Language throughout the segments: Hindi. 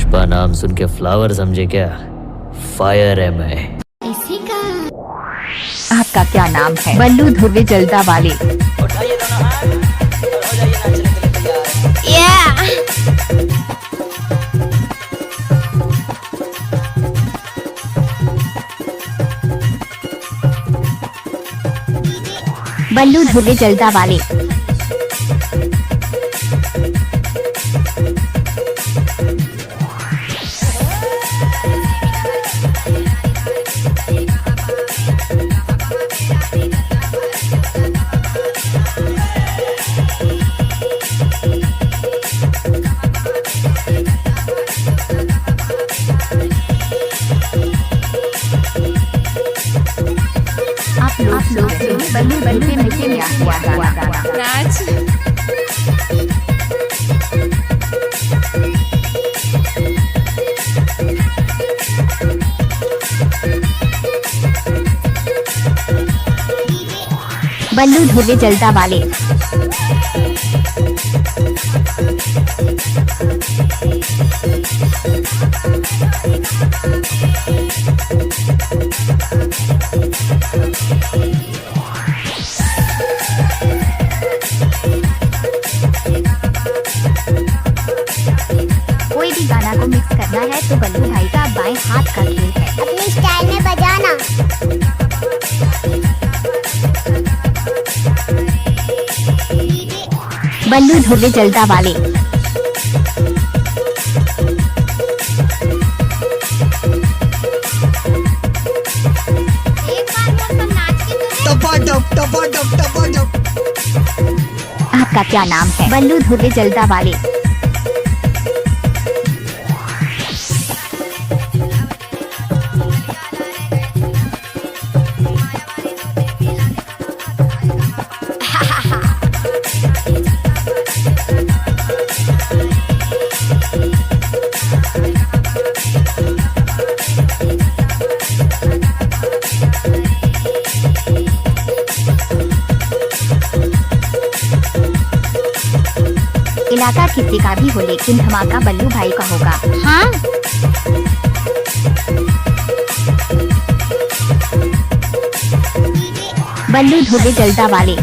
पुष्पा नाम सुन के फ्लावर समझे क्या? फायर है मैं। इसी का आपका क्या नाम है? बल्लू धुर्वे जल्दा वाले। उठाइए दोनों हाथ और हो जाइए नाचने के लिए तैयार। बल्लू धुर्वे जल्दा वाले। आप लोग बल्लू बल्लू में क्या हुआ नाच बल्लू धुर्वे जल्दा वाले। कोई भी गाना को मिक्स करना है तो बल्लू भाई का बाएं हाथ का खेल है। अपनी स्टाइल में बजाना। बल्लू धुर्वे जल्दा वाले। एक बार वो सब नाच के तो टपाटप टपाटप टपाटप। आपका क्या नाम है? बल्लू धुर्वे जल्दा वाले। इलाका किसी का भी हो लेकिन धमाका बल्लू भाई का होगा। हाँ बल्लू धुर्वे जल्दा वाले।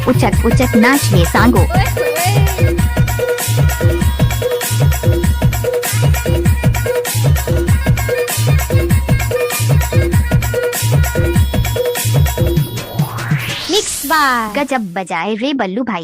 उचक उचक नाच ले सांगो। मिक्स बार गजब बजाए रे बल्लू भाई।